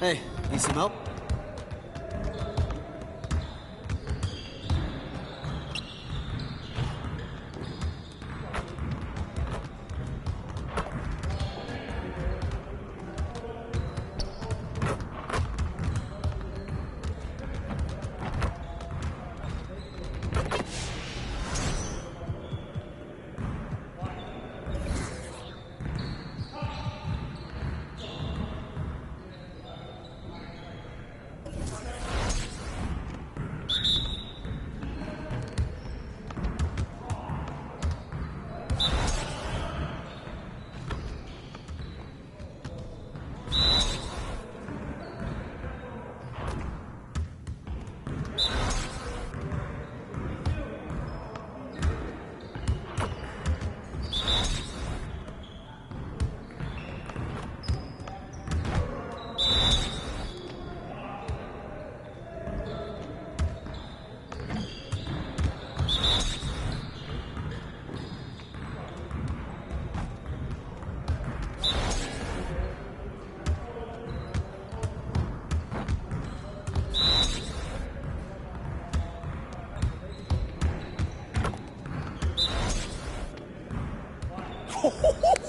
Hey, need some help?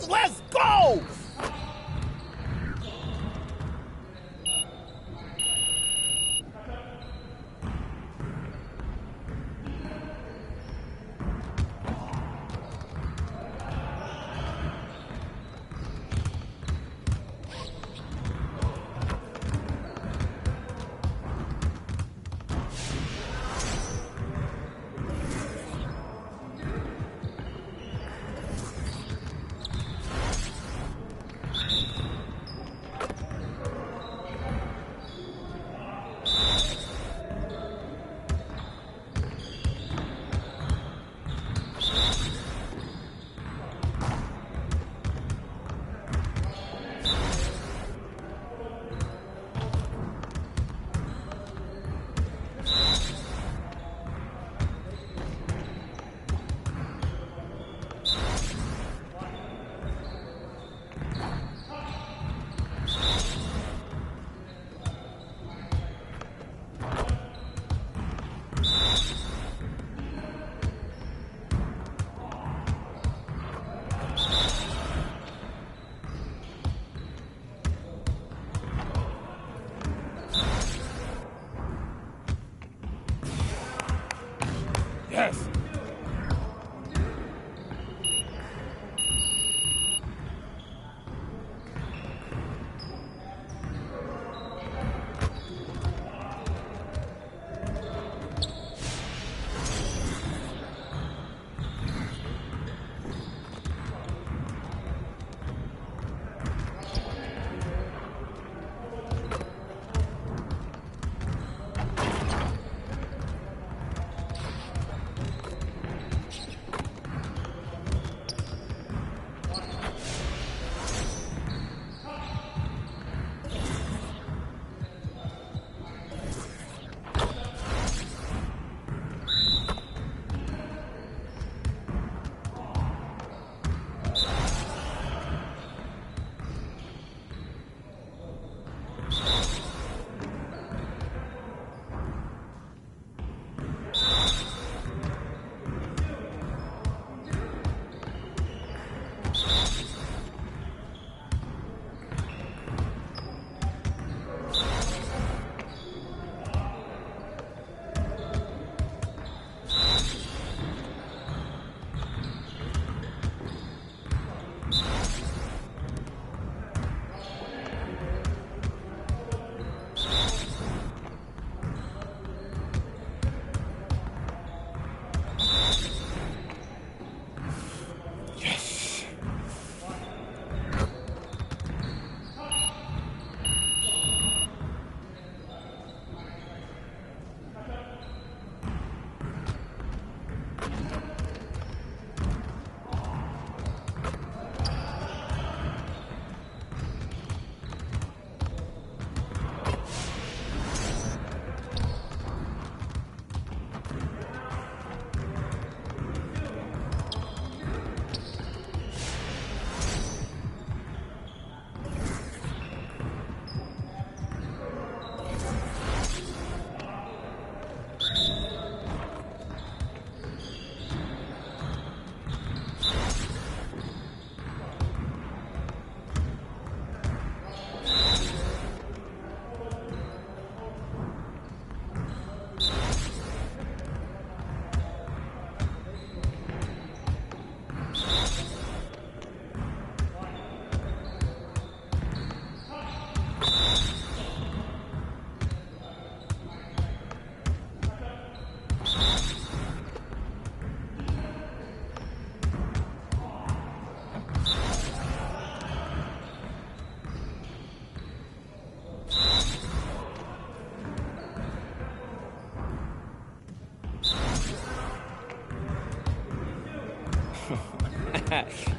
Let's go!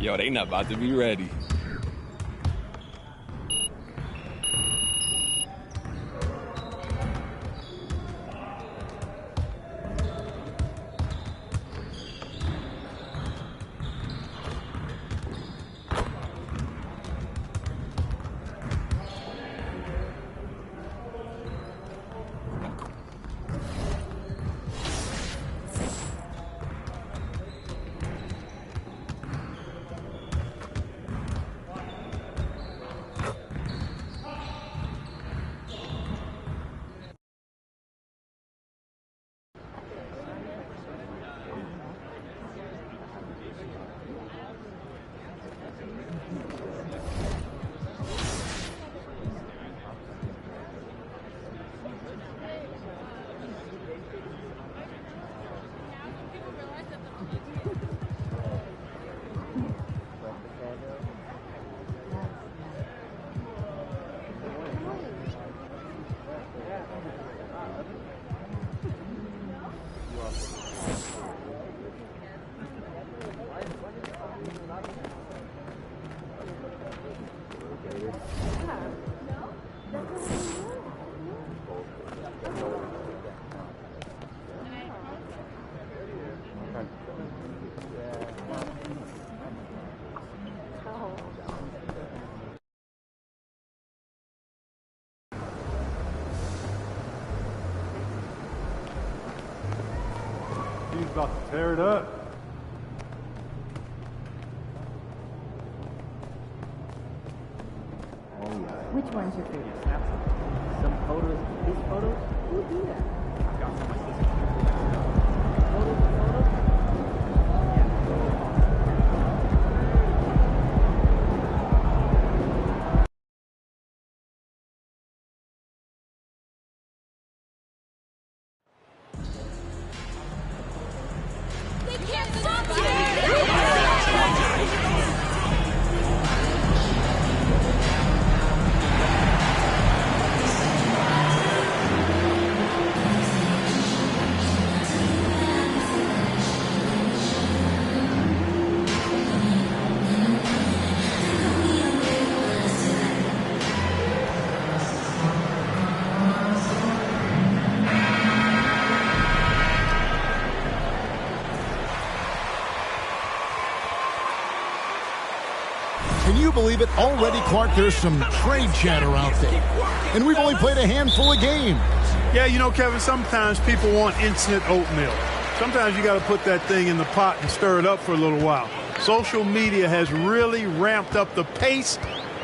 Yo, they not about to be ready. He's about to tear it up. Oh yeah. Which one's your favorite? Some photos. These photos? Who do that? I've got some of my sister's Photos? They can't stop you! Can you believe it? Already, Clark, there's some trade chatter out there. And we've only played a handful of games. Yeah, you know, Kevin, sometimes people want instant oatmeal. Sometimes you got to put that thing in the pot and stir it up for a little while. Social media has really ramped up the pace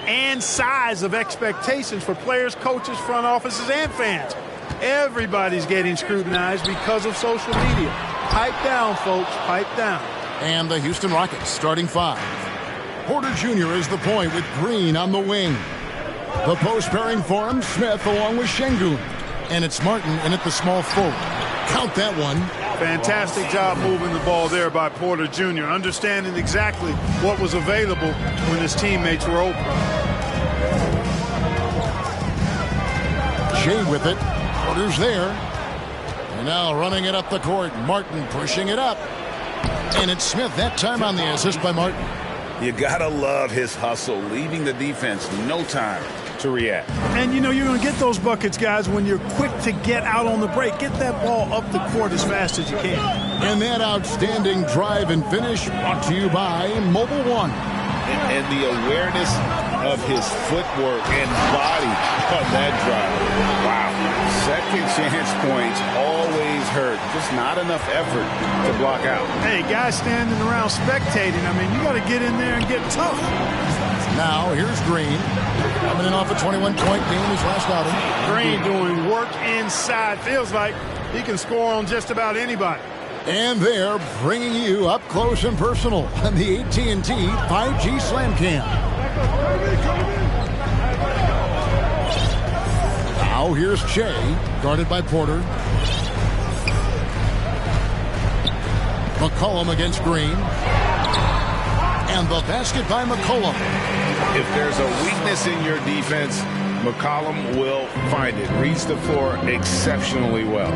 and size of expectations for players, coaches, front offices, and fans. Everybody's getting scrutinized because of social media. Pipe down, folks. Pipe down. And the Houston Rockets starting five. Porter Jr. is the point with Green on the wing. The post pairing for him, Smith along with Şengün. And it's Martin in at the small forward. Count that one. Fantastic job moving the ball there by Porter Jr., understanding exactly what was available when his teammates were open. Shea with it. Porter's there. And now running it up the court. Martin pushing it up. And it's Smith that time on the assist by Martin. You gotta love his hustle, leaving the defense no time to react. And you know you're going to get those buckets, guys, when you're quick to get out on the break. Get that ball up the court as fast as you can. And that outstanding drive and finish brought to you by Mobile One. And the awareness of his footwork and body on that drive. Wow. Second chance points always hurt. Just not enough effort to block out. Hey, guys standing around spectating, I mean, you got to get in there and get tough. Now, here's Green. Coming in off a 21-point game his last outing. Green doing work inside. Feels like he can score on just about anybody. And they're bringing you up close and personal on the AT&T 5G Slam Cam. Now here's Shea, guarded by Porter. McCollum against Green. And the basket by McCollum. If there's a weakness in your defense, McCollum will find it. Reads the floor exceptionally well.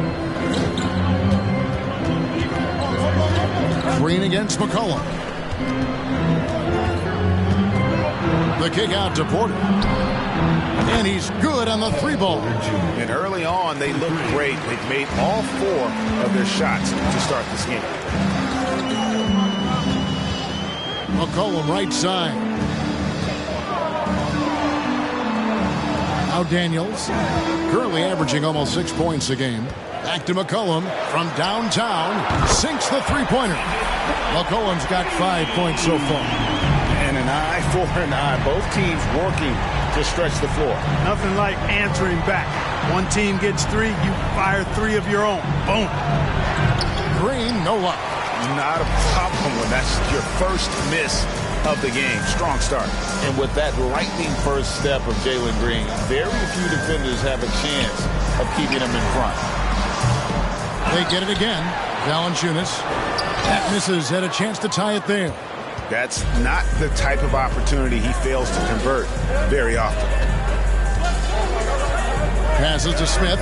Green against McCollum. The kick out to Porter. And he's good on the 3-ball. And early on, they looked great. They've made all 4 of their shots to start this game. McCollum right side. Now Daniels, currently averaging almost 6 points a game. Back to McCollum from downtown. Sinks the three-pointer. McCollum's got 5 points so far. And an eye for an eye. Both teams working to stretch the floor. Nothing like answering back. One team gets 3, you fire 3 of your own. Boom. Green, no luck. Not a problem when that's your first miss of the game. Strong start. And with that lightning first step of Jalen Green, very few defenders have a chance of keeping him in front. They get it again. Valanciunas. That misses. Had a chance to tie it there. That's not the type of opportunity he fails to convert very often. Passes to Smith.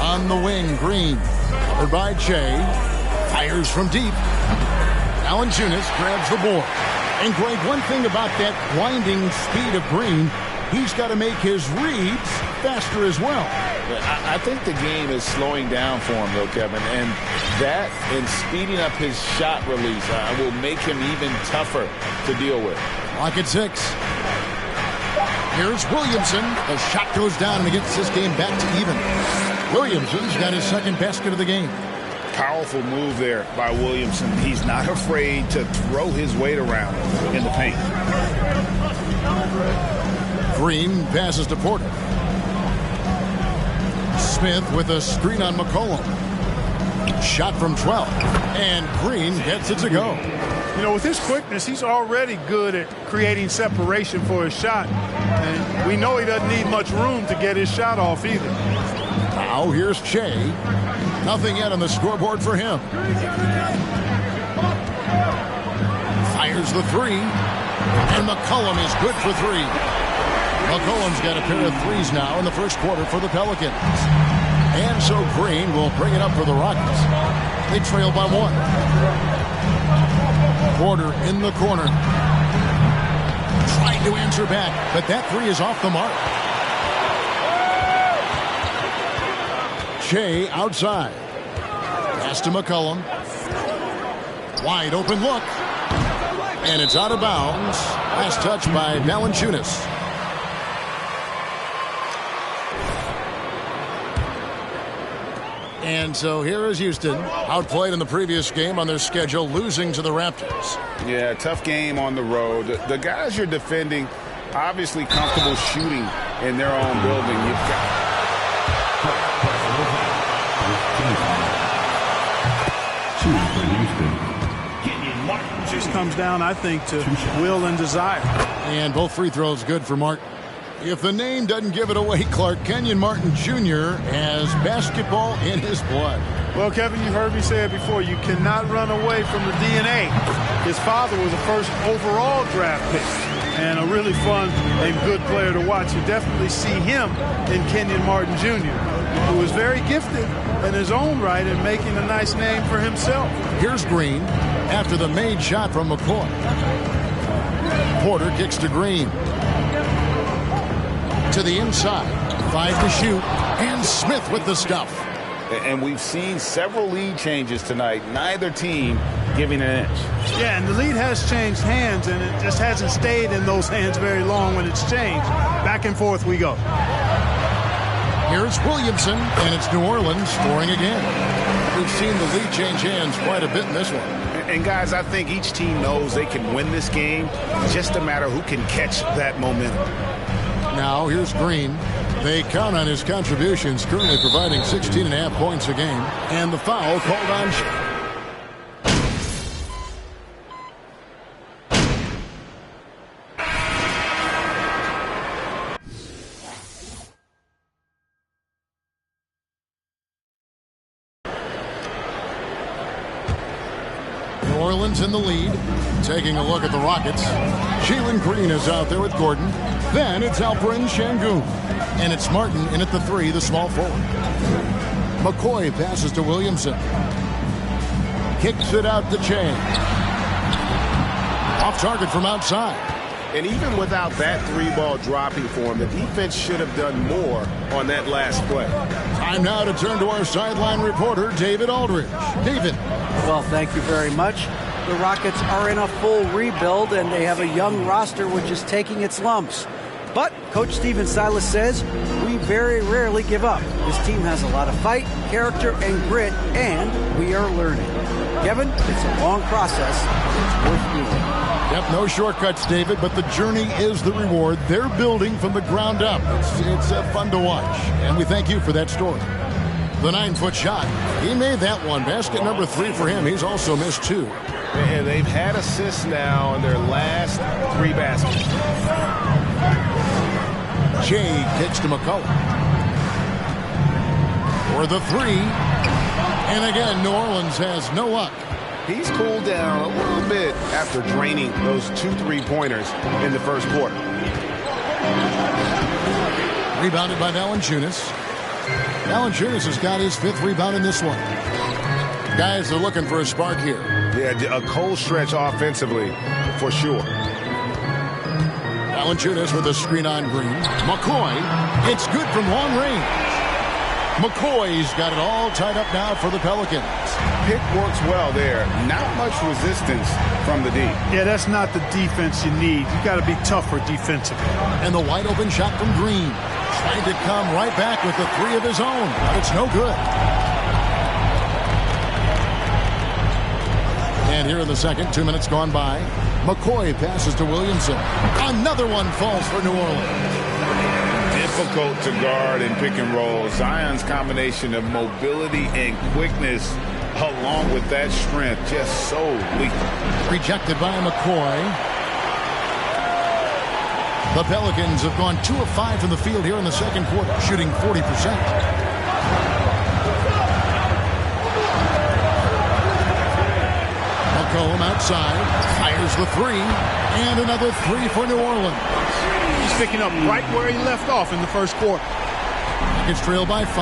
On the wing, Green. Covered by Che. Fires from deep. Valanciunas grabs the board. And Greg, one thing about that blinding speed of Green, he's got to make his reads faster as well. I think the game is slowing down for him, though, Kevin. And that and speeding up his shot release will make him even tougher to deal with. Clock at 6. Here's Williamson. The shot goes down and he gets this game back to even. Williamson's got his second basket of the game. Powerful move there by Williamson. He's not afraid to throw his weight around in the paint. Green passes to Porter. Smith with a screen on McCollum. Shot from 12. And Green gets it to go. You know, with his quickness, he's already good at creating separation for his shot. And we know he doesn't need much room to get his shot off either. Now here's Che. Nothing yet on the scoreboard for him. Fires the 3. And McCollum is good for 3. McCollum's got a pair of 3s now in the first quarter for the Pelicans. And so Green will bring it up for the Rockets. They trail by 1. Porter in the corner. Trying to answer back, but that 3 is off the mark. Che outside. Pass to McCollum. Wide open look. And it's out of bounds. Last touch by Valanciunas. And so here is Houston, outplayed in the previous game on their schedule, losing to the Raptors. Yeah, tough game on the road. The guys you're defending, obviously comfortable shooting in their own building. You've got... Just comes down, I think, to will and desire. And both free throws good for Martin. If the name doesn't give it away, Clark, Kenyon Martin Jr. has basketball in his blood. Well, Kevin, you've heard me say it before. You cannot run away from the DNA. His father was a first overall draft pick and a really fun and good player to watch. You definitely see him in Kenyon Martin Jr., who is very gifted in his own right and making a nice name for himself. Here's Green after the made shot from McCoy. Porter kicks to Green. To the inside. 5 to shoot. And Smith with the stuff. And we've seen several lead changes tonight. Neither team giving an inch. Yeah, and the lead has changed hands, and it just hasn't stayed in those hands very long when it's changed. Back and forth we go. Here's Williamson, and it's New Orleans scoring again. We've seen the lead change hands quite a bit in this one. And guys, I think each team knows they can win this game. Just a matter who can catch that momentum. Now here's Green. They count on his contributions, currently providing 16.5 points a game. And the foul called on Shea. New Orleans in the lead. Taking a look at the Rockets. Jalen Green is out there with Gordon. Then it's Alperen Şengün. And it's Martin in at the 3, the small forward. McCoy passes to Williamson. Kicks it out to Che. Off target from outside. And even without that 3-ball dropping for him, the defense should have done more on that last play. Time now to turn to our sideline reporter, David Aldridge. David. Well, thank you very much. The Rockets are in a full rebuild, and they have a young roster which is taking its lumps. But Coach Stephen Silas says we very rarely give up. This team has a lot of fight, character, and grit, and we are learning. Kevin, it's a long process. It's worth doing. Yep, no shortcuts, David, but the journey is the reward. They're building from the ground up. It's fun to watch, and we thank you for that story. The 9-foot shot. He made that one. Basket number 3 for him. He's also missed 2. And they've had assists now in their last 3 baskets. Jay kicks to McCullough. For the 3. And again, New Orleans has no luck. He's cooled down a little bit after draining those 2 3-pointers in the first quarter. Rebounded by Valanciunas. Valanciunas has got his 5th rebound in this one. Guys are looking for a spark here. Yeah, a cold stretch offensively, for sure. Valanciunas with a screen on Green. McCoy, it's good from long range. McCoy's got it all tied up now for the Pelicans. Pick works well there. Not much resistance from the D. Yeah, that's not the defense you need. You got to be tougher defensively. And the wide open shot from Green. Trying to come right back with the 3 of his own, but it's no good. And here in the second, 2 minutes gone by. McCoy passes to Williamson. Another one falls for New Orleans. Difficult to guard in pick and roll. Zion's combination of mobility and quickness along with that strength just so lethal. Rejected by McCoy. The Pelicans have gone 2 of 5 from the field here in the second quarter, shooting 40%. McCollum outside, fires the 3, and another 3 for New Orleans. He's picking up right where he left off in the first quarter. It's trailed by 5.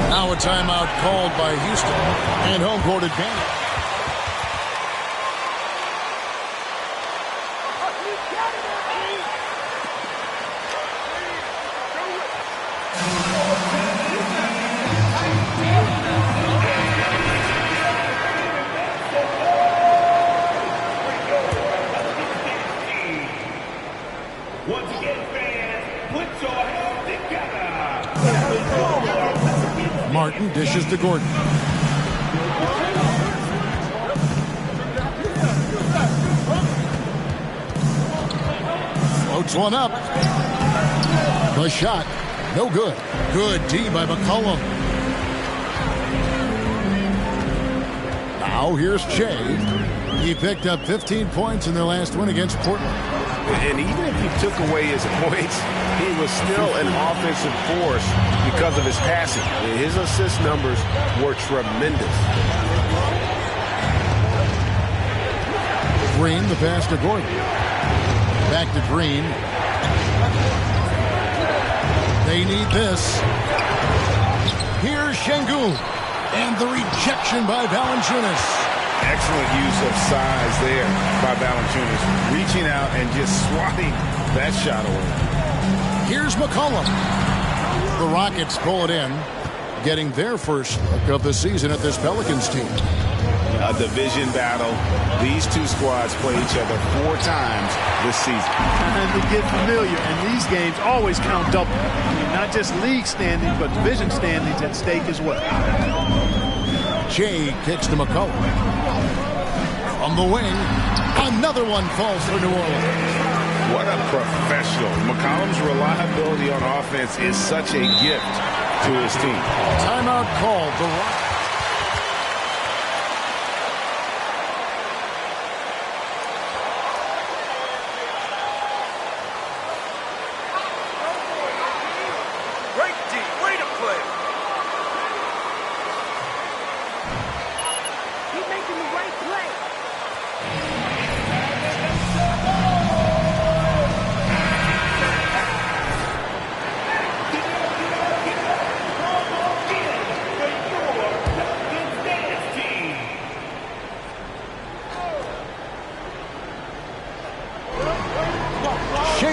Now a timeout called by Houston, and home court advantage. Martin dishes to Gordon. Floats one up. The shot, no good. Good D by McCollum. Now here's Che. He picked up 15 points in their last win against Portland. And even if you took away his points, he was still an offensive force because of his passing. His assist numbers were tremendous. Green, the pass to Gordon. Back to Green. They need this. Here's Şengün. And the rejection by Valanciunas. Excellent use of size there by Valanciunas. Reaching out and just swatting that shot away. Here's McCollum. The Rockets pull it in, getting their first look of the season at this Pelicans team. A division battle. These two squads play each other 4 times this season. Time to get familiar, and these games always count double. Not just league standings, but division standings at stake as well. Jay kicks to McCollum. From the wing, another one falls for New Orleans. What a professional. McCollum's reliability on offense is such a gift to his team. Timeout called. The Rockets.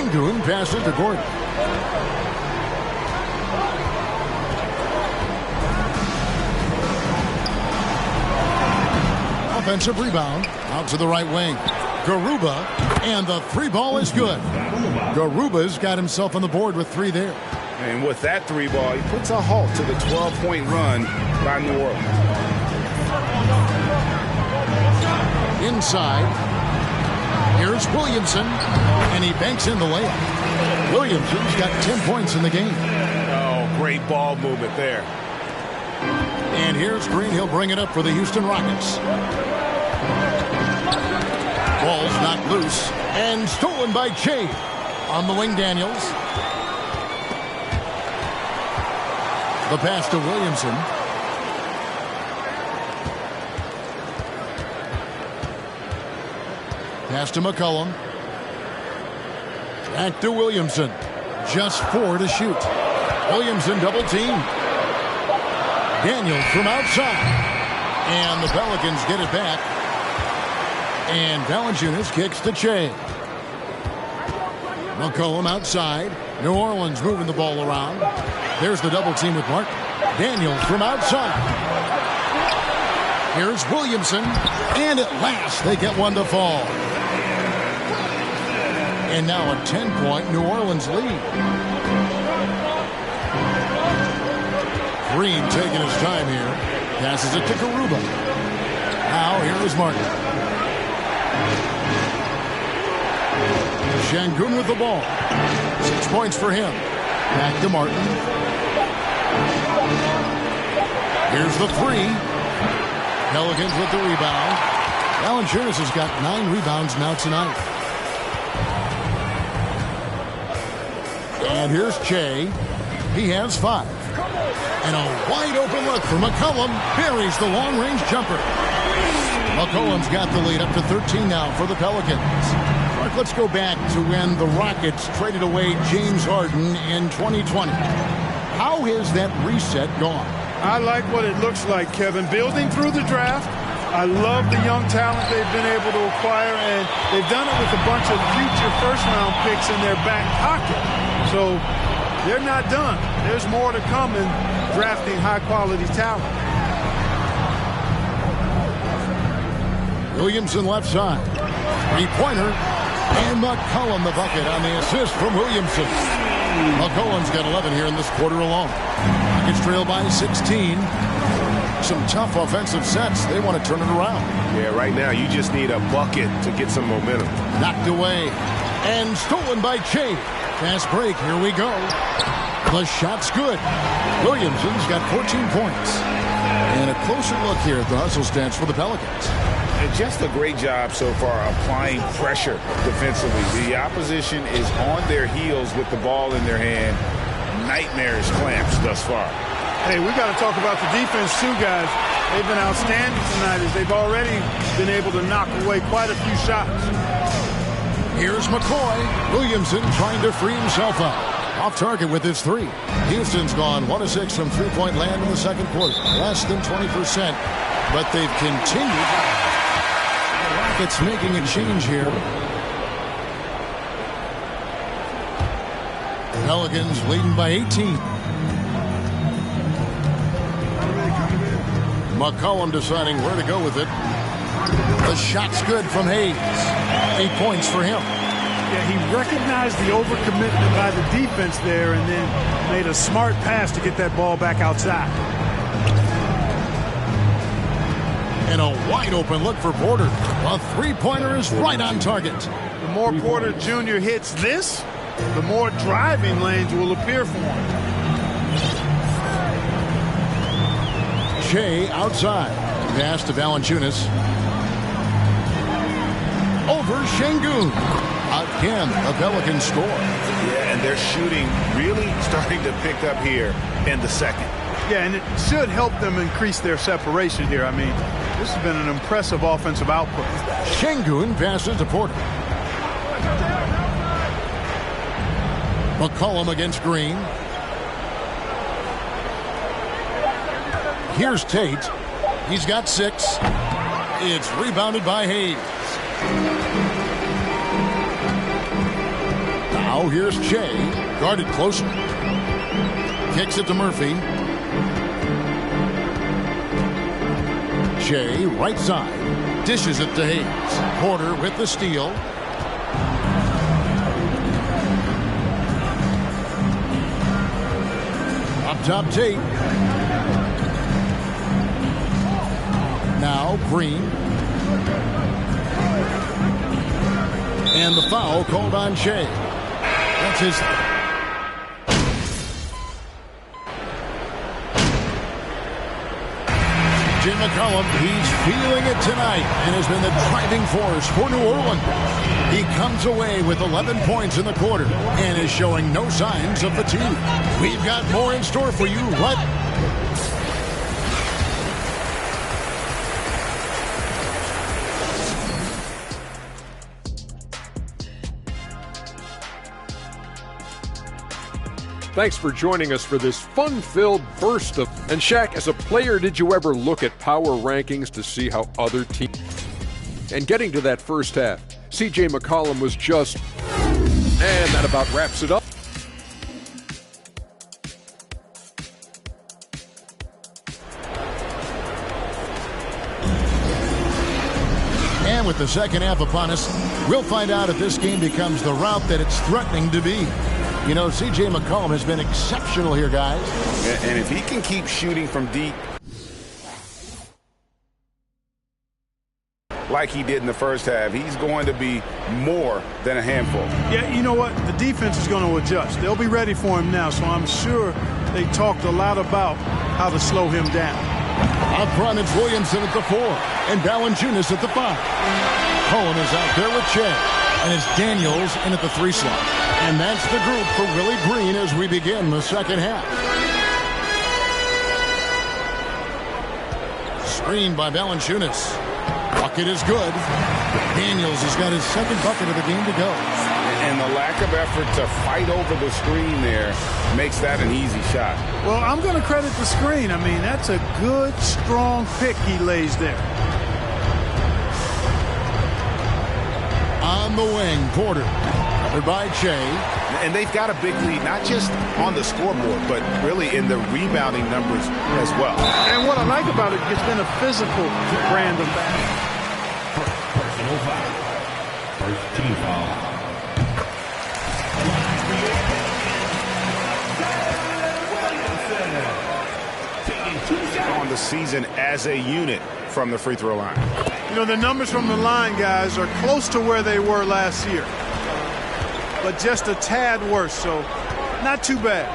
Şengün passes to Gordon. Offensive rebound out to the right wing. Garuba, and the three ball is good. Garuba's got himself on the board with 3 there. And with that 3 ball, he puts a halt to the 12-point run by New Orleans. Inside, here's Williamson, and he banks in the layup. Williamson's got 10 points in the game. Oh, great ball movement there. And here's Green. He'll bring it up for the Houston Rockets. Ball's knocked loose and stolen by Che. On the wing, Daniels. The pass to Williamson. Pass to McCollum. Back to Williamson. Just 4 to shoot. Williamson double team. Daniels from outside. And the Pelicans get it back. And Valanciunas kicks to Che. McCollum outside. New Orleans moving the ball around. There's the double team with Martin. Daniels from outside. Here's Williamson. And at last they get one to fall. And now a 10-point New Orleans lead. Green taking his time here. Passes it to Garuba. Now here is Martin. Şengün with the ball. 6 points for him. Back to Martin. Here's the 3. Pelicans with the rebound. Valanciunas has got 9 rebounds now tonight. And here's Che. He has 5. And a wide open look for McCollum. Buries the long-range jumper. McCollum's got the lead up to 13 now for the Pelicans. Mark, let's go back to when the Rockets traded away James Harden in 2020. How has that reset gone? I like what it looks like, Kevin. Building through the draft. I love the young talent they've been able to acquire, and they've done it with a bunch of future first-round picks in their back pocket. So they're not done. There's more to come in drafting high-quality talent. Williamson left side. 3-pointer. And McCollum the bucket on the assist from Williamson. McCollum's got 11 here in this quarter alone. Rockets trail by 16. Some tough offensive sets. They want to turn it around. Yeah, right now you just need a bucket to get some momentum. Knocked away. And stolen by Che. Fast break. Here we go. The shot's good. Williamson's got 14 points. And a closer look here at the hustle stats for the Pelicans. And just a great job so far applying pressure defensively. The opposition is on their heels with the ball in their hand. Nightmares clamps thus far. Hey, we got to talk about the defense too, guys. They've been outstanding tonight as they've already been able to knock away quite a few shots. Here's McCoy. Williamson trying to free himself up. Off target with his 3. Houston's gone 1 of 6 from three-point land in the second quarter. Less than 20%. But they've continued. The Rockets making a change here. Pelicans leading by 18. McCollum deciding where to go with it. The shot's good from Hayes. 8 points for him. Yeah, he recognized the overcommitment by the defense there and then made a smart pass to get that ball back outside. And a wide open look for Porter. A 3-pointer is right on target. The more Porter Jr. hits this, the more driving lanes will appear for him. Che outside. Pass to Valanciunas. Over Şengün. Again, the Pelicans score. Yeah, and their shooting really starting to pick up here in the second. Yeah, and it should help them increase their separation here. I mean, this has been an impressive offensive output. Şengün passes to Porter. McCollum against Green. Here's Tate. He's got 6. It's rebounded by Hayes. Now here's Shea, guarded closer. Kicks it to Murphy. Shea, right side. Dishes it to Hayes. Porter with the steal. Up top, Tate. Now Green. And the foul called on Shea. That's his. Jim McCollum, he's feeling it tonight and has been the driving force for New Orleans. He comes away with 11 points in the quarter and is showing no signs of fatigue. We've got more in store for you. Thanks for joining us for this fun-filled burst of... And Shaq, as a player, did you ever look at power rankings to see how other teams... And getting to that first half, C.J. McCollum was just... And that about wraps it up. And with the second half upon us, we'll find out if this game becomes the route that it's threatening to be. You know, C.J. McCollum has been exceptional here, guys. And if he can keep shooting from deep like he did in the first half, he's going to be more than a handful. Yeah, you know what? The defense is going to adjust. They'll be ready for him now, so I'm sure they talked a lot about how to slow him down. Up front, it's Williamson at the 4 and Valanciunas at the 5. Cohen is out there with Shea, and it's Daniels in at the 3 slot. And that's the group for Willie Green as we begin the second half. Screened by Valanciunas. Bucket is good. Daniels has got his second bucket of the game to go. And the lack of effort to fight over the screen there makes that an easy shot. Well, I'm going to credit the screen. I mean, that's a good, strong pick he lays there. On the wing, Porter. Covered by Shea. And they've got a big lead, not just on the scoreboard, but really in the rebounding numbers as well. And what I like about it, it's been a physical brand of battle. Personal foul. First team foul. On the season as a unit from the free throw line. You know, the numbers from the line, guys, are close to where they were last year. But just a tad worse, so not too bad.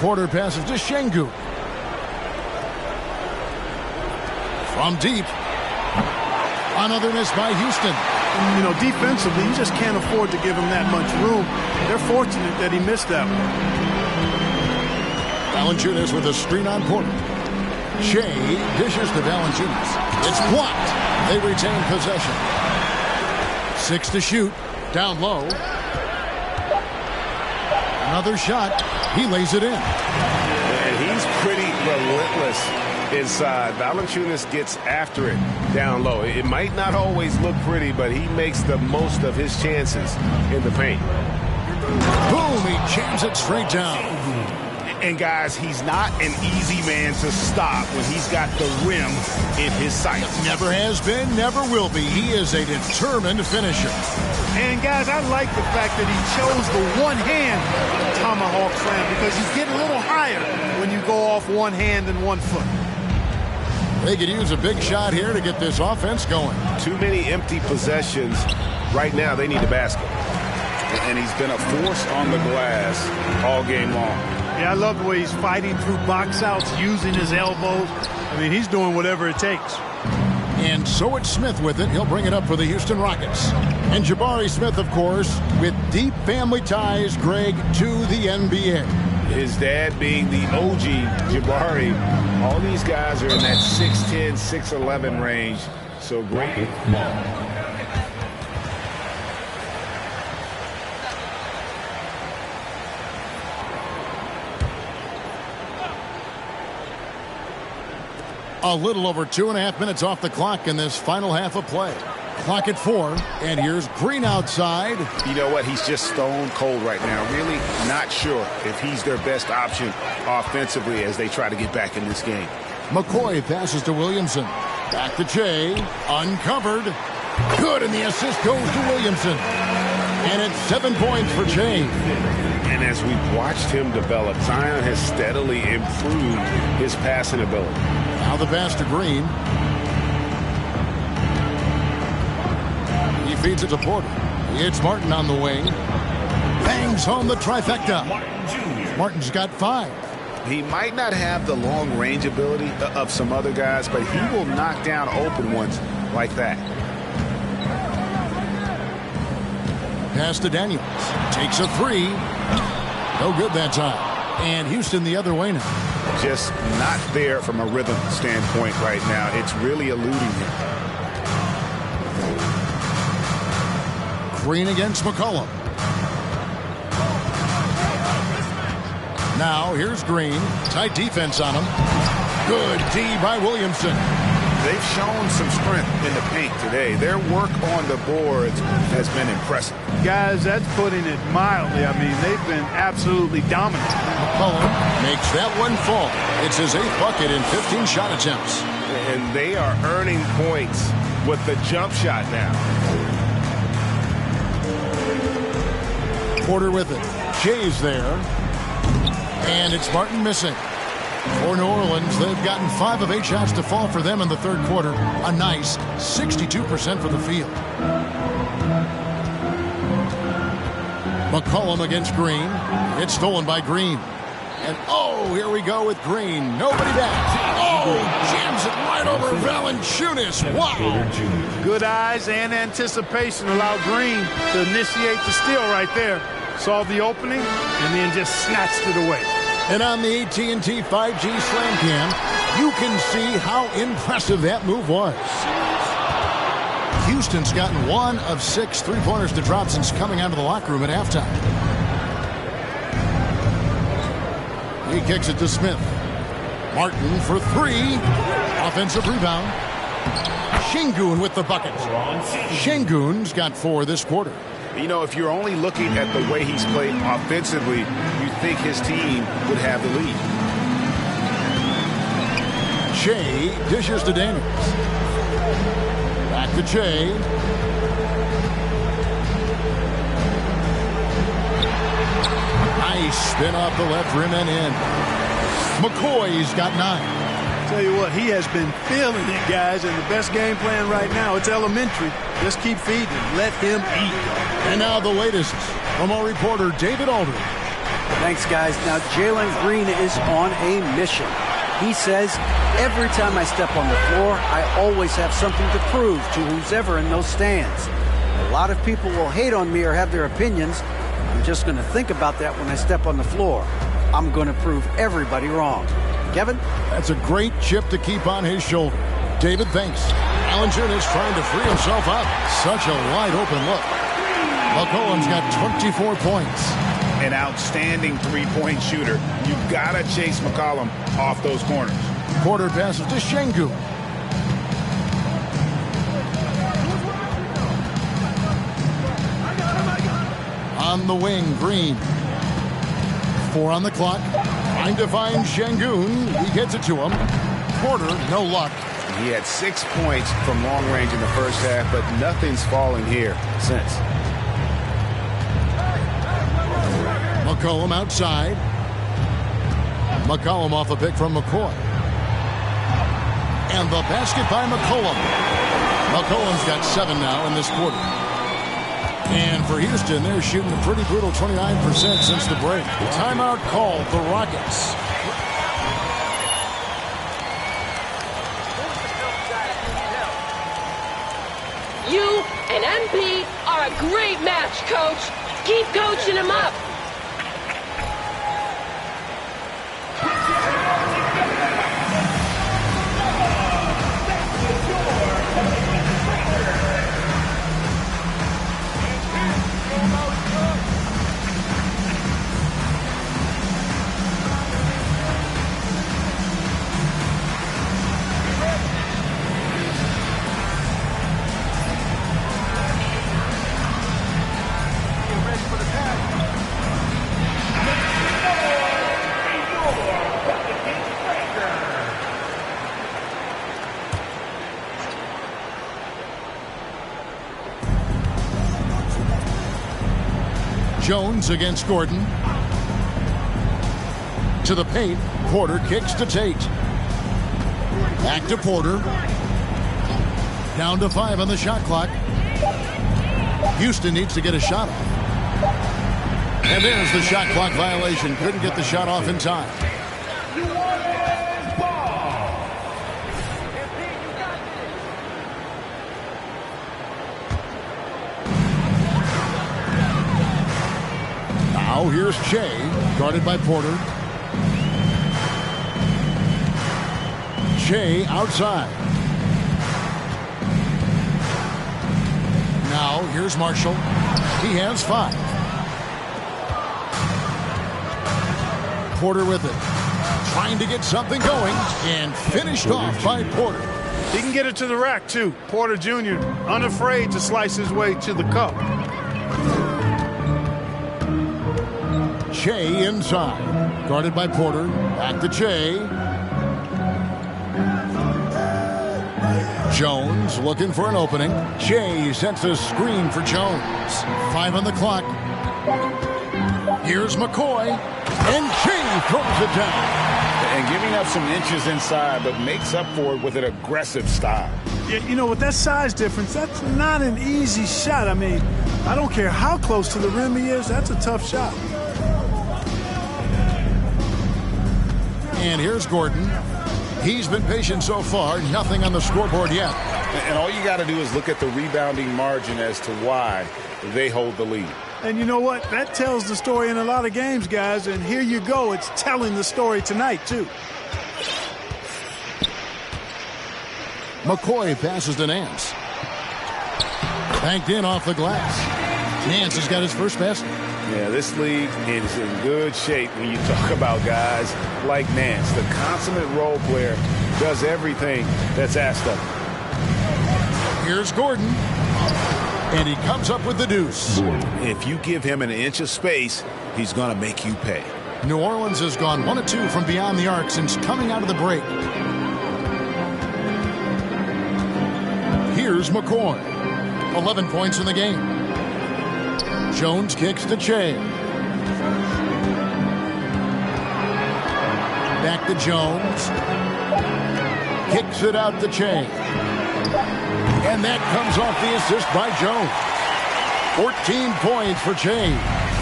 Porter passes to Şengün. From deep. Another miss by Houston. You know, defensively, you just can't afford to give him that much room. They're fortunate that he missed that one. Valanciunas with a screen on Porter. Shea dishes to Valanciunas. It's blocked. They retain possession. 6 to shoot. Down low. Another shot. He lays it in. And he's pretty relentless inside. Valanciunas gets after it down low. It might not always look pretty, but he makes the most of his chances in the paint. Boom, he jams it straight down. And guys, he's not an easy man to stop when he's got the rim in his sights. Never has been, never will be. He is a determined finisher. And guys, I like the fact that he chose the one-hand tomahawk slam because you get a little higher when you go off one hand and 1 foot. They could use a big shot here to get this offense going. Too many empty possessions. Right now, they need a basket. And he's been a force on the glass all game long. Yeah, I love the way he's fighting through box outs, using his elbows. I mean, he's doing whatever it takes. And so it's Smith with it. He'll bring it up for the Houston Rockets. And Jabari Smith, of course, with deep family ties, Greg, to the NBA. His dad being the OG Jabari. All these guys are in that 6'10", 6'11" range. So great. A little over 2.5 minutes off the clock in this final half of play. Clock at 4, and here's Green outside. You know what? He's just stone cold right now. Really not sure if he's their best option offensively as they try to get back in this game. McCoy passes to Williamson. Back to Jay. Uncovered. Good, and the assist goes to Williamson. And it's 7 points for Jay. And as we've watched him develop, Zion has steadily improved his passing ability. Now the pass to Green. He feeds it to Porter. It's Martin on the wing. Bangs home the trifecta. Martin's got 5. He might not have the long-range ability of some other guys, but he will knock down open ones like that. Pass to Daniels. Takes a 3. No good that time. And Houston the other way now. Just not there from a rhythm standpoint right now. It's really eluding him. Green against McCollum. Now here's Green. Tight defense on him. Good D by Williamson. They've shown some strength in the paint today. Their work on the boards has been impressive. Guys, that's putting it mildly. I mean, they've been absolutely dominant. McCollum makes that one fall. It's his 8th bucket in 15 shot attempts. And they are earning points with the jump shot now. Porter with it. Jay's there. And it's Martin missing. For New Orleans, they've gotten 5 of 8 shots to fall for them in the third quarter. A nice 62% for the field. McCollum against Green. It's stolen by Green. And oh, here we go with Green. Nobody back. Oh, jams it right over Valanciunas. Wow. Good eyes and anticipation allowed Green to initiate the steal right there. Saw the opening and then just snatched it away. And on the AT&T 5G Slam Cam, you can see how impressive that move was. Houston's gotten 1 of 6 3-pointers to drop since coming out of the locker room at halftime. He kicks it to Smith. Martin for 3. Offensive rebound. Şengün with the bucket. Şengün's got 4 this quarter. You know, if you're only looking at the way he's played offensively, you think his team would have the lead. Jay dishes to Daniels. Back to Jay. Nice spin off the left rim and in. McCoy's got 9. Tell you what, he has been feeling it, guys, and the best game plan right now, it's elementary. Just keep feeding him. Let him eat. And now the latest from our reporter, David Aldridge. Thanks, guys. Now, Jalen Green is on a mission. He says, every time I step on the floor, I always have something to prove to who's ever in those stands. A lot of people will hate on me or have their opinions. I'm just going to think about that when I step on the floor. I'm going to prove everybody wrong. Kevin? That's a great chip to keep on his shoulder. David, thanks. Valanciunas trying to free himself up. Such a wide-open look. McCollum's got 24 points. An outstanding 3-point shooter. You've got to chase McCollum off those corners. Porter passes to Şengün. On the wing, Green. 4 on the clock. Trying to find Şengün. He gets it to him. Porter, no luck. He had 6 points from long range in the first half, but nothing's fallen here since. McCollum outside. McCollum off a pick from McCoy. And the basket by McCollum. McCollum's got 7 now in this quarter. And for Houston, they're shooting a pretty brutal 29% since the break. Timeout called the Rockets. You and MP are a great match, Coach. Keep coaching him up. Jones against Gordon. To the paint. Porter kicks to Tate. Back to Porter. Down to 5 on the shot clock. Houston needs to get a shot off. And there's the shot clock violation. Couldn't get the shot off in time. Now here's Shea, guarded by Porter. Shea outside. Now here's Marshall. He has 5. Porter with it. Trying to get something going and finished off by Porter. He can get it to the rack, too. Porter Jr. unafraid to slice his way to the cup. Shea inside. Guarded by Porter. Back to Shea. Jones looking for an opening. Shea sets a screen for Jones. 5 on the clock. Here's McCoy. And Shea throws it down. And giving up some inches inside, but makes up for it with an aggressive style. Yeah, you know, with that size difference, that's not an easy shot. I mean, I don't care how close to the rim he is, that's a tough shot. And here's Gordon. He's been patient so far. Nothing on the scoreboard yet. And all you got to do is look at the rebounding margin as to why they hold the lead. And you know what? That tells the story in a lot of games, guys. And here you go. It's telling the story tonight, too. McCoy passes to Nance. Banked in off the glass. Nance has got his first basket. Yeah, this league is in good shape when you talk about guys like Nance. The consummate role player does everything that's asked of him. Here's Gordon. And he comes up with the deuce. If you give him an inch of space, he's going to make you pay. New Orleans has gone 1 of 2 from beyond the arc since coming out of the break. Here's McCoy. 11 points in the game. Jones kicks to Shea. Back to Jones. Kicks it out to Shea. And that comes off the assist by Jones. 14 points for Shea.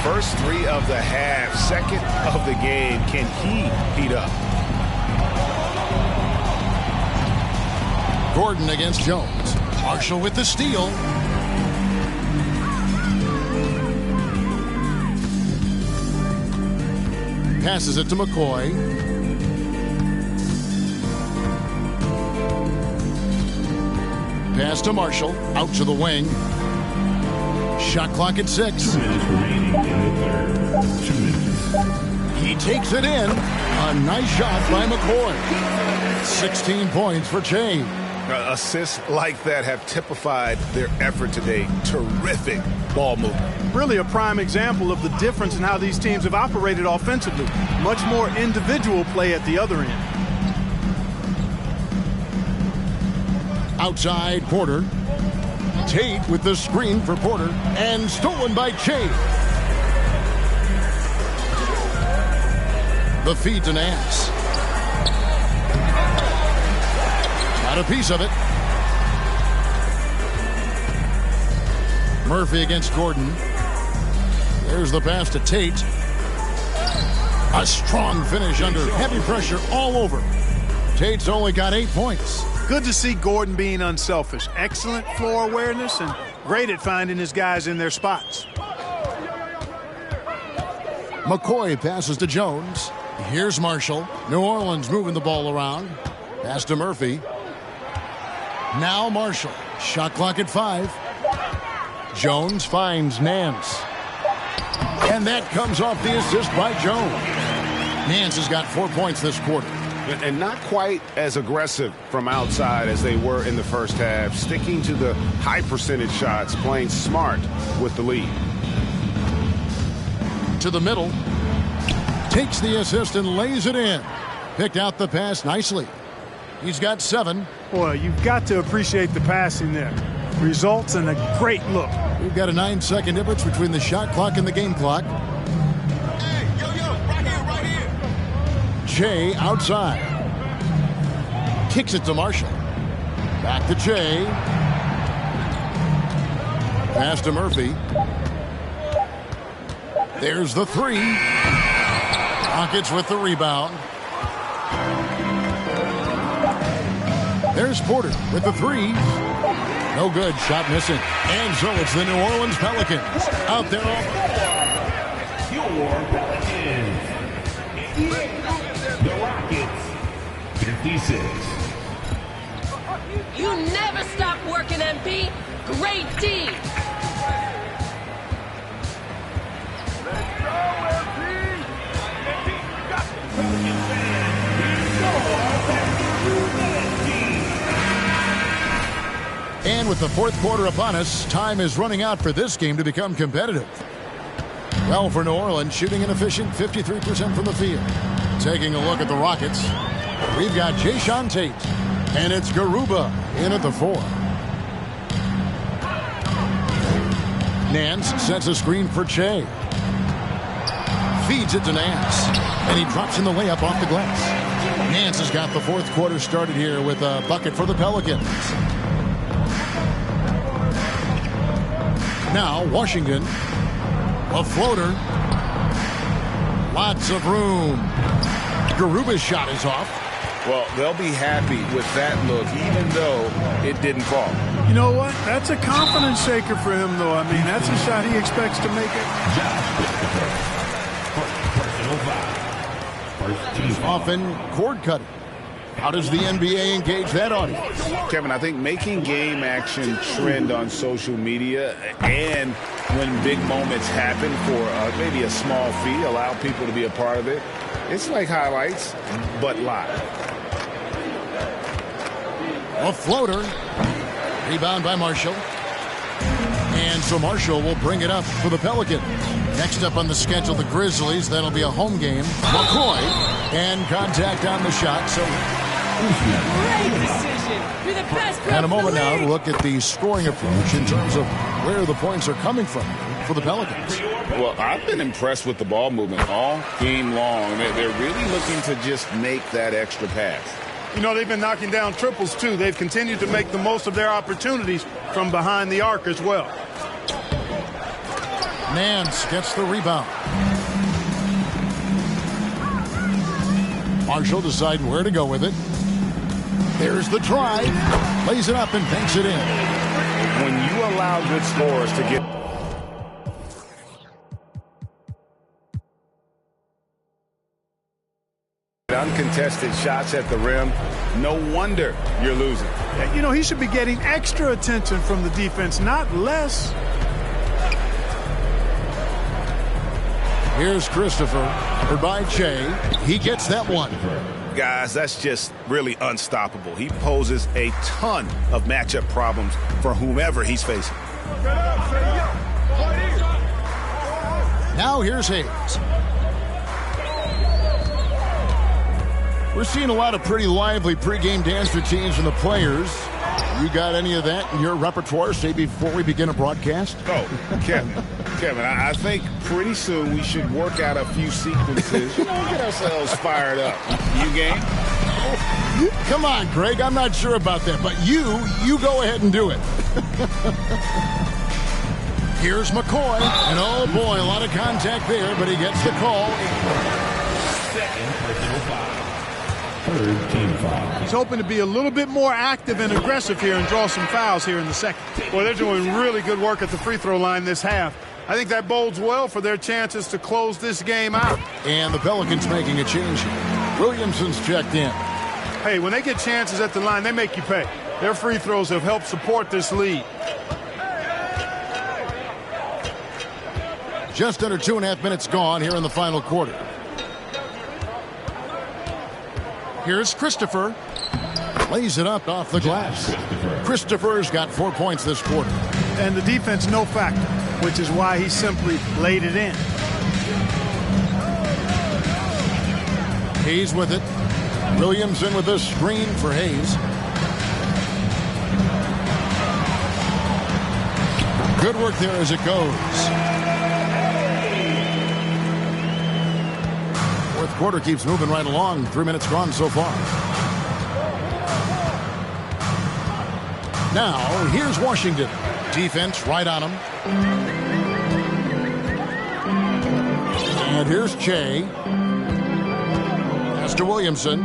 First 3 of the half, second of the game. Can he heat up? Gordon against Jones. Marshall with the steal. Passes it to McCoy. Pass to Marshall. Out to the wing. Shot clock at 6. 2 minutes remaining in the third. 2 minutes. He takes it in. A nice shot by McCoy. 16 points for Shea. Assists like that have typified their effort today. Terrific ball movement. Really a prime example of the difference in how these teams have operated offensively. Much more individual play at the other end. Outside Porter. Tate with the screen for Porter. And stolen by Shea. The feed to Nance. Got a piece of it. Murphy against Gordon. There's the pass to Tate. A strong finish under heavy pressure all over. Tate's only got 8 points. Good to see Gordon being unselfish. Excellent floor awareness and great at finding his guys in their spots. McCoy passes to Jones. Here's Marshall. New Orleans moving the ball around. Pass to Murphy. Now Marshall. Shot clock at 5. Jones finds Nance. And that comes off the assist by Jones. Nance has got 4 points this quarter. And not quite as aggressive from outside as they were in the first half. Sticking to the high percentage shots, playing smart with the lead. To the middle. Takes the assist and lays it in. Picked out the pass nicely. He's got 7. Boy, you've got to appreciate the passing there. Results in a great look. We've got a 9-second difference between the shot clock and the game clock. Hey, right here. Jay outside. Kicks it to Marshall. Back to Jay. Pass to Murphy. There's the three. Rockets with the rebound. There's Porter with the three. No good. Shot missing. And so it's the New Orleans Pelicans out there. Your Pelicans. The Rockets. 56. You never stop working, MP. Great D. And with the fourth quarter upon us, time is running out for this game to become competitive. Well, for New Orleans, shooting an efficient 53% from the field. Taking a look at the Rockets, we've got Jayshawn Tate, and it's Garuba in at the 4. Nance sets a screen for Che. Feeds it to Nance, and he drops in the layup off the glass. Nance has got the fourth quarter started here with a bucket for the Pelicans. Now, Washington, a floater. Lots of room. Garuba's shot is off. Well, they'll be happy with that look, even though it didn't fall. You know what? That's a confidence shaker for him, though. I mean, that's a shot he expects to make it. He's often cord cutting. How does the NBA engage that audience? Kevin, I think making game action trend on social media and when big moments happen for maybe a small fee, allow people to be a part of it. It's like highlights, but live. A floater. Rebound by Marshall. And so Marshall will bring it up for the Pelicans. Next up on the schedule, the Grizzlies. That'll be a home game. McCoy. And contact on the shot. So Great decision. You're the best. and a moment now to look at the scoring approach in terms of where the points are coming from for the Pelicans. Well, I've been impressed with the ball movement all game long. They're really looking to just make that extra pass. You know, they've been knocking down triples, too. They've continued to make the most of their opportunities from behind the arc as well. Nance gets the rebound. Marshall deciding where to go with it. There's the drive. Lays it up and banks it in. When you allow good scorers to get uncontested shots at the rim, no wonder you're losing. You know, he should be getting extra attention from the defense, not less. Here's Christopher by Che. He gets that one. Guys, that's just really unstoppable. He poses a ton of matchup problems for whomever he's facing. Now here's Hayes. We're seeing a lot of pretty lively pregame dance routines from the players. You got any of that in your repertoire, say, before we begin a broadcast? Oh, Kevin, I think pretty soon we should work out a few sequences, get ourselves fired up. You game? Come on, Greg. I'm not sure about that, but you go ahead and do it. Here's McCoy, and oh boy, a lot of contact there, but he gets the call. Second personal foul. Third team foul. He's hoping to be a little bit more active and aggressive here and draw some fouls here in the second. Boy, they're doing really good work at the free throw line this half. I think that bodes well for their chances to close this game out. And the Pelicans making a change here. Williamson's checked in. Hey, when they get chances at the line, they make you pay. Their free throws have helped support this lead. Just under 2.5 minutes gone here in the final quarter. Here's Christopher. Lays it up off the glass. Christopher's got 4 points this quarter. And the defense, no factor, which is why he simply laid it in. Hayes with it. Williamson with a screen for Hayes. Good work there as it goes. Fourth quarter keeps moving right along. 3 minutes gone so far. Now, here's Washington. Defense right on him. And here's Che. Pass to Williamson.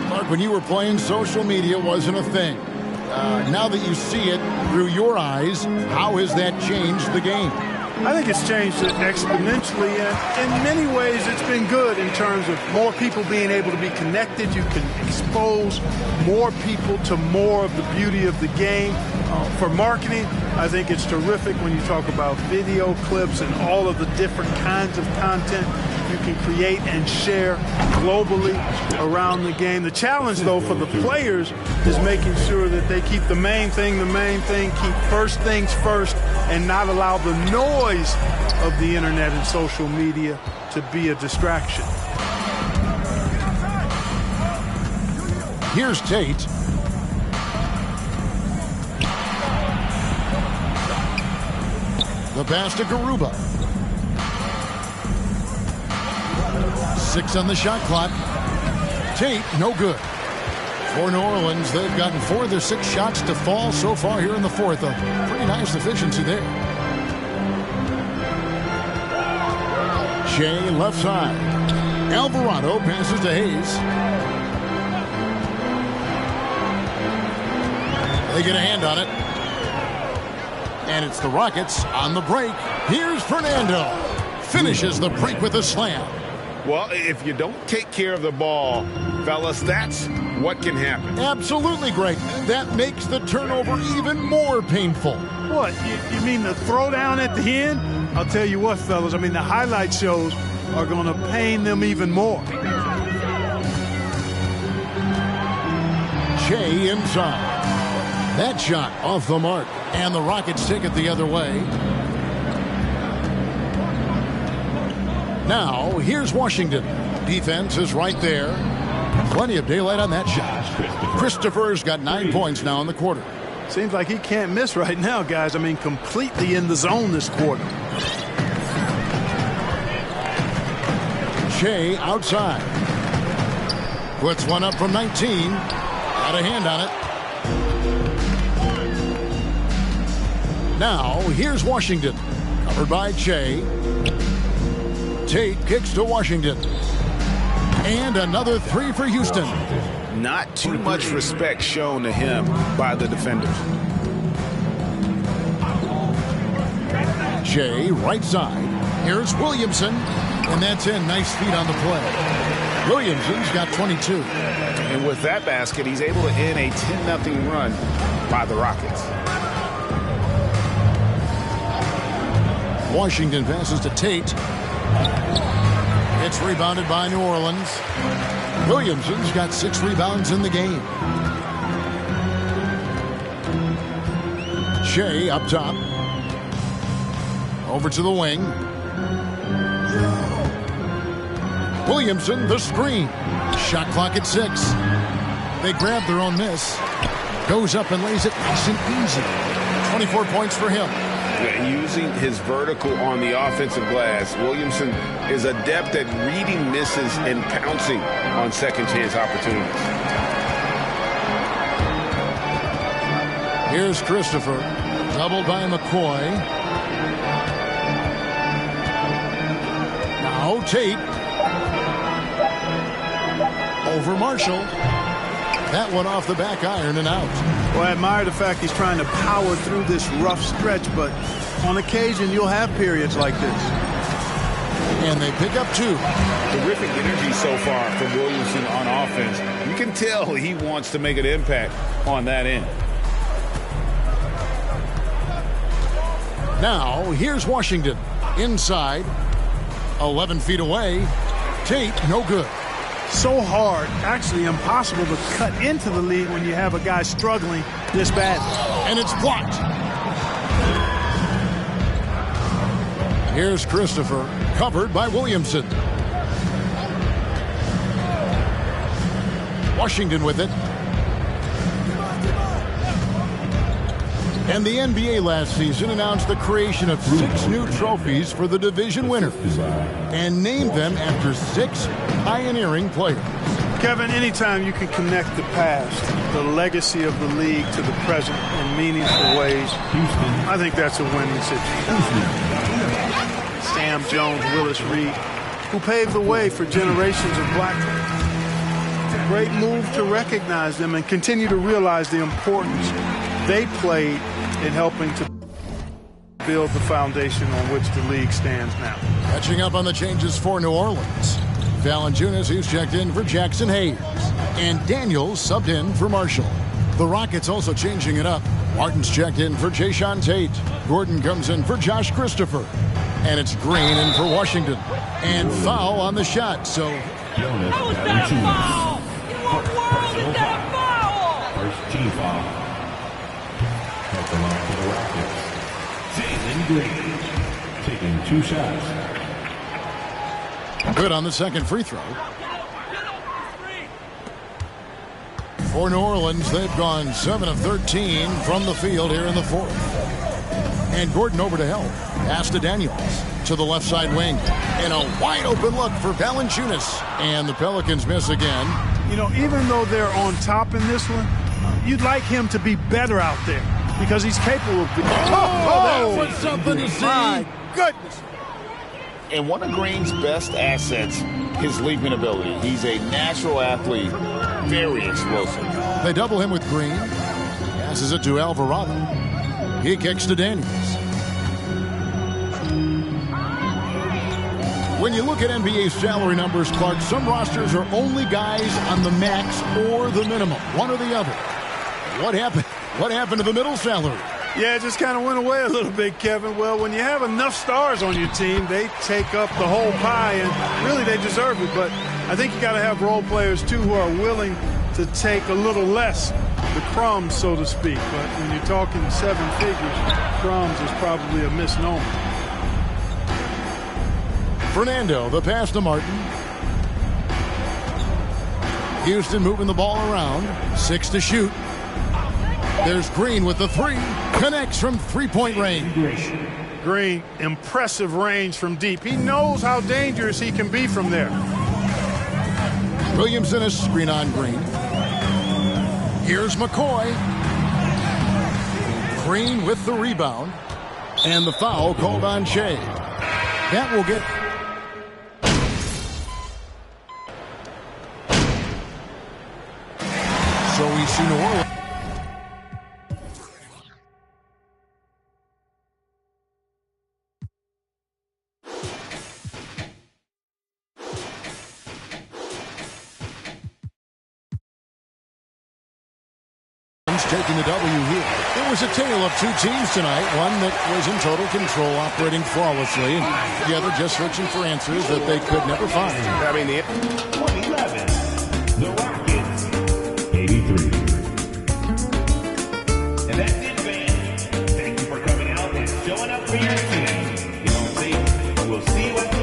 Clark, when you were playing, social media wasn't a thing. Now that you see it through your eyes, how has that changed the game? I think it's changed it exponentially, and in many ways it's been good in terms of more people being able to be connected. You can expose more people to more of the beauty of the game. For marketing, I think it's terrific when you talk about video clips and all of the different kinds of content you can create and share globally around the game. The challenge, though, for the players is making sure that they keep the main thing, keep first things first, and not allow the noise of the internet and social media to be a distraction. Here's Tate. The pass to Garuba. 6 on the shot clock. Tate, no good. For New Orleans, they've gotten 4 of their 6 shots to fall so far here in the fourth. A pretty nice efficiency there. Shea left side. Alvarado passes to Hayes. They get a hand on it. And it's the Rockets on the break. Here's Fernando. Finishes the break with a slam. Well, if you don't take care of the ball, fellas, that's what can happen. Absolutely, Greg. That makes the turnover even more painful. What? You mean the throwdown at the end? I'll tell you what, fellas. I mean, the highlight shows are going to pain them even more. Shea inside. That shot off the mark. And the Rockets take it the other way. Now, here's Washington. Defense is right there. Plenty of daylight on that shot. Christopher's got 9 points now in the quarter. Seems like he can't miss right now, guys. I mean, completely in the zone this quarter. Shea outside. Puts one up from 19. Got a hand on it. Now, here's Washington. Covered by Che. Tate kicks to Washington. And another 3 for Houston. Not too much respect shown to him by the defenders. Che, right side. Here's Williamson. And that's in. Nice feet on the play. Williamson's got 22. And with that basket, he's able to end a 10-0 run by the Rockets. Washington passes to Tate. It's rebounded by New Orleans. Williamson's got 6 rebounds in the game. Shea up top. Over to the wing. Williamson, the screen. Shot clock at 6. They grab their own miss. Goes up and lays it nice and easy. 24 points for him. Using his vertical on the offensive glass, Williamson is adept at reading misses and pouncing on second chance opportunities. Here's Christopher, doubled by McCoy. Now Tate. Over Marshall. That one off the back iron and out. Well, I admire the fact he's trying to power through this rough stretch, but on occasion you'll have periods like this. And they pick up 2. Terrific energy so far from Williamson on offense. You can tell he wants to make an impact on that end. Now, here's Washington. Inside. 11 feet away. Tate, no good. So hard, actually impossible to cut into the lead when you have a guy struggling this bad. And it's blocked. Here's Christopher, covered by Williamson. Washington with it. And the NBA last season announced the creation of 6 new trophies for the division winners and named them after 6 pioneering players. Kevin, anytime you can connect the past, the legacy of the league to the present in meaningful ways, I think that's a winning situation. Sam Jones, Willis Reed, who paved the way for generations of black men. Great move to recognize them and continue to realize the importance they played in helping to build the foundation on which the league stands now. Catching up on the changes for New Orleans. Valanciunas, who's checked in for Jackson Hayes. And Daniels subbed in for Marshall. The Rockets also changing it up. Martin's checked in for Jayshawn Tate. Gordon comes in for Josh Christopher. And it's Green in for Washington. And foul on the shot, so... How is that a foul? In what world is that a foul? First team foul. That belongs to the Rockets. Jalen Green taking 2 shots. Good on the second free throw. For New Orleans, they've gone 7 of 13 from the field here in the fourth. And Gordon over to help. Pass to Daniels to the left side wing. And a wide open look for Valanciunas. And the Pelicans miss again. You know, even though they're on top in this one, you'd like him to be better out there because he's capable of being. That was something to see. My goodness. And one of Green's best assets, his leaping ability. He's a natural athlete, very explosive. They double him with Green. Passes it to Alvarado. He kicks to Daniels. When you look at NBA salary numbers, Clark, some rosters are only guys on the max or the minimum, one or the other. What happened? What happened to the middle salary? Yeah, it just kind of went away a little bit, Kevin. Well, when you have enough stars on your team, they take up the whole pie, and really they deserve it. But I think you got to have role players, too, who are willing to take a little less, the crumbs, so to speak. But when you're talking 7 figures, crumbs is probably a misnomer. Fernando, the pass to Martin. Houston moving the ball around. 6 to shoot. There's Green with the 3. Connects from three-point range. Green, impressive range from deep. He knows how dangerous he can be from there. Williams in a screen on Green. Here's McCoy. Green with the rebound. And the foul called on Shea. That will get... So we see New Orleans. Taking the W here. It was a tale of 2 teams tonight. One that was in total control, operating flawlessly, and the other just searching for answers that they could never find. I mean, 2011, the Rockets, 83. And that's it, fans. Thank you for coming out and showing up for your team. We'll see you at the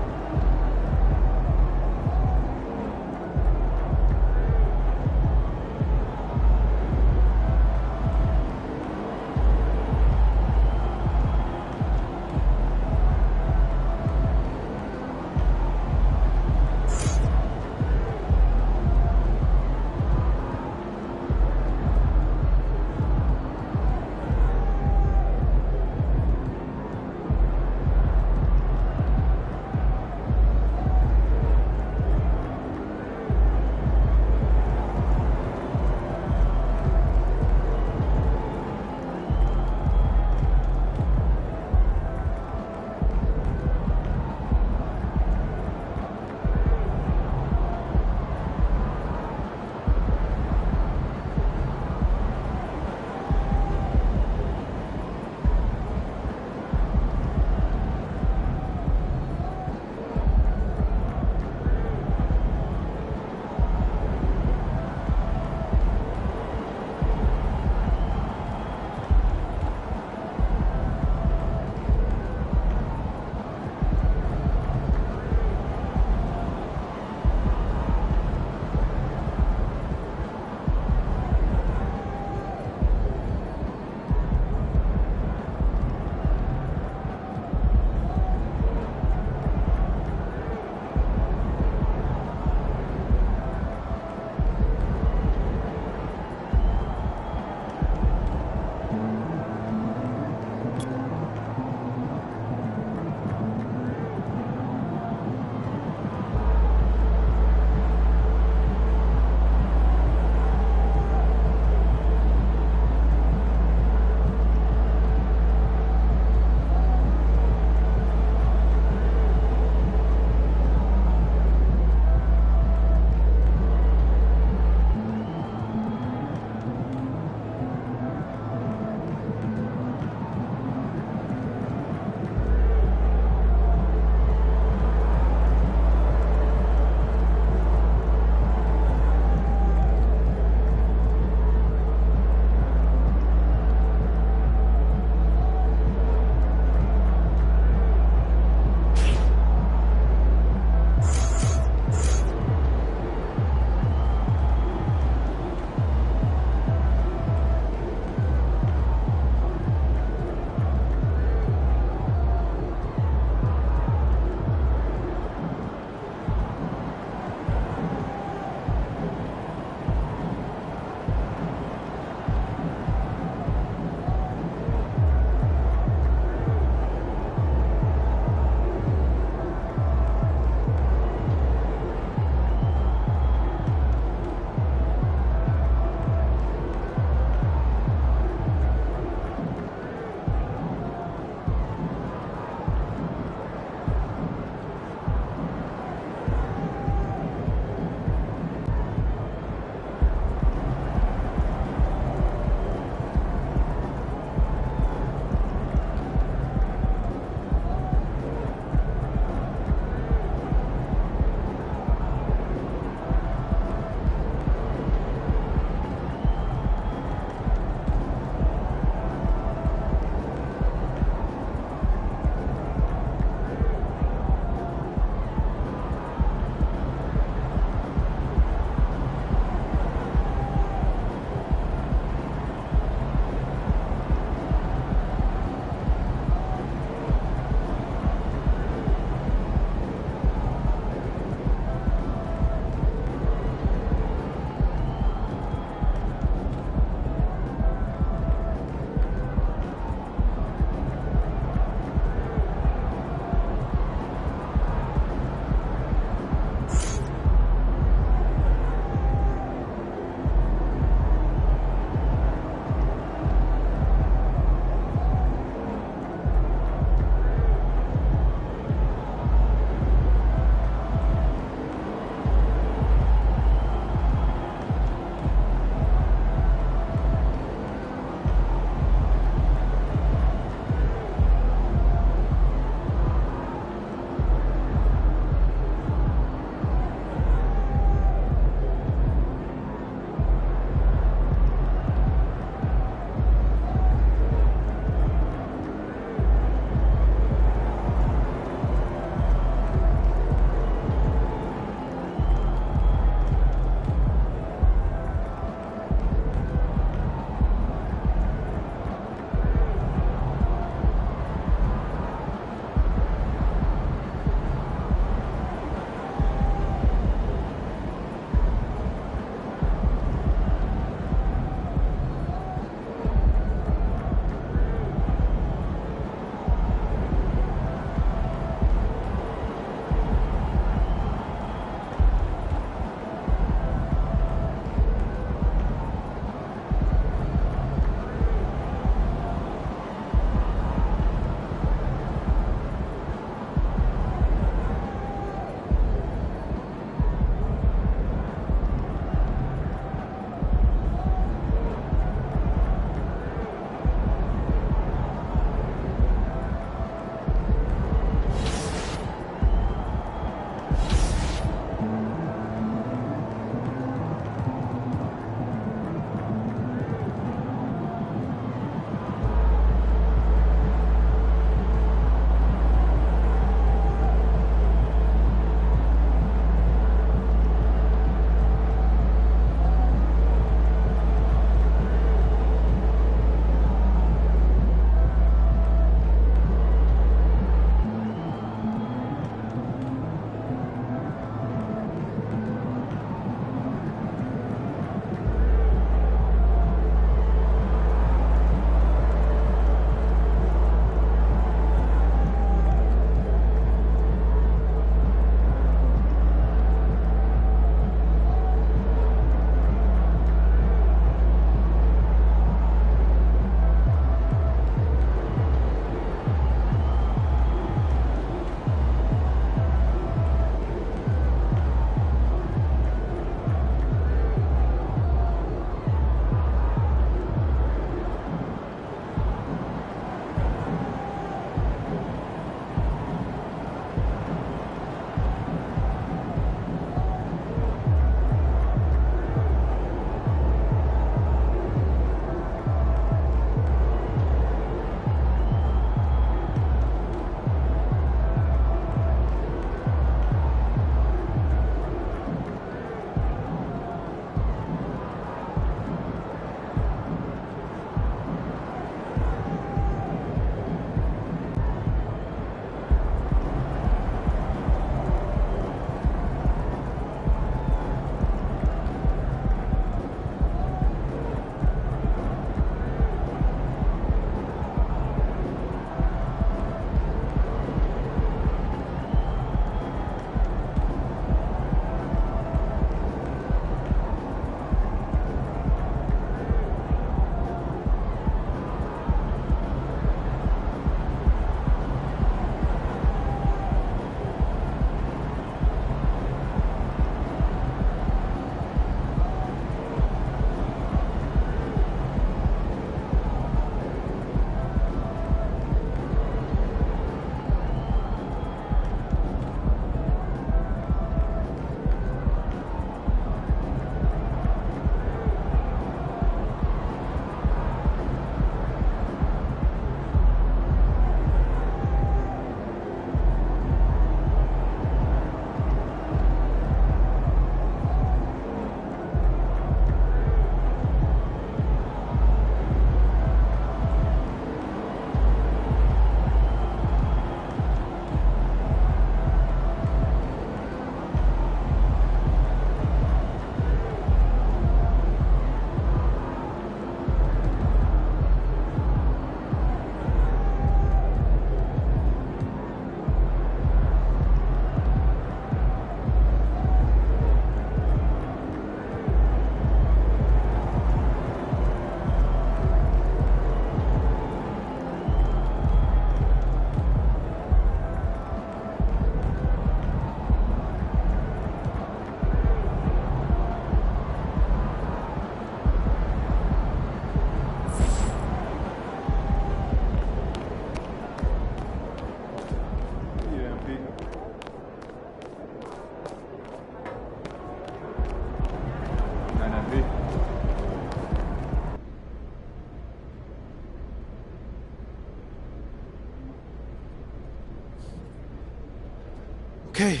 Okay,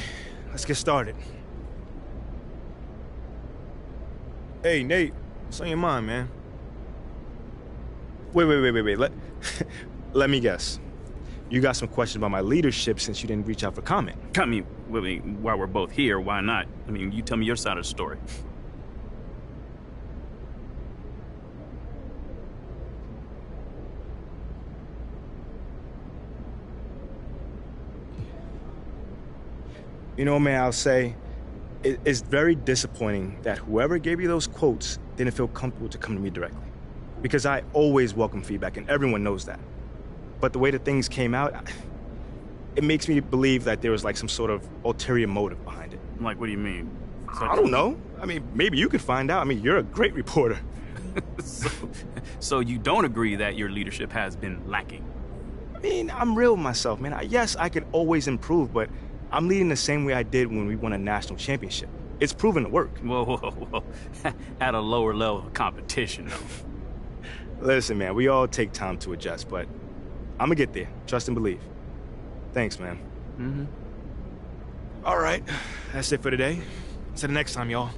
let's get started. Hey, Nate, what's on your mind, man? Wait. Let me guess. You got some questions about my leadership since you didn't reach out for comment. I mean, while we're both here, why not? I mean, you tell me your side of the story. You know, man, I'll say it's very disappointing that whoever gave you those quotes didn't feel comfortable to come to me directly. Because I always welcome feedback, and everyone knows that. But the way that things came out, it makes me believe that there was like some sort of ulterior motive behind it. Like, what do you mean? I don't know. I mean, maybe you could find out. I mean, you're a great reporter. So you don't agree that your leadership has been lacking? I mean, I'm real with myself, man. Yes, I could always improve, but I'm leading the same way I did when we won a national championship. It's proven to work. Whoa. At a lower level of competition, though. Listen, man, we all take time to adjust, but I'm gonna get there. Trust and believe. Thanks, man. Mm-hmm. All right, that's it for today. Until the next time, y'all.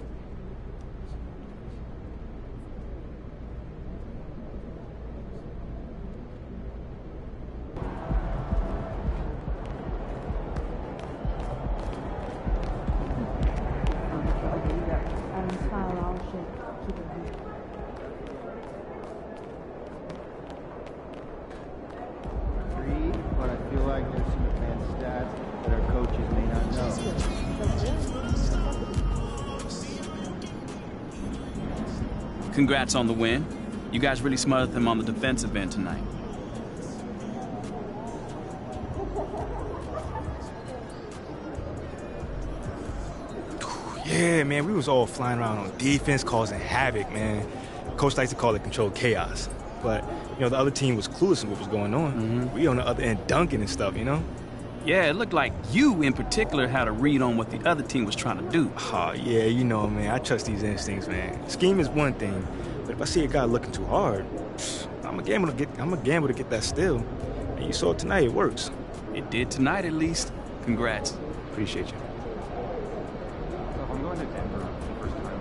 But I feel like there's some advanced stats that our coaches may not know. Congrats on the win. You guys really smothered them on the defensive end tonight. Yeah, man, we was all flying around on defense, causing havoc, man. Coach likes to call it controlled chaos. But, you know, the other team was clueless in what was going on. Mm-hmm. We on the other end dunking and stuff, you know? Yeah, it looked like you, in particular, had a read on what the other team was trying to do. Oh, yeah, you know, man, I trust these instincts, man. Scheme is one thing, but if I see a guy looking too hard, I'm a gamble to get that steal. And you saw it tonight, it works. It did tonight, at least. Congrats. Appreciate you. So if I'm going to Denver for the first time,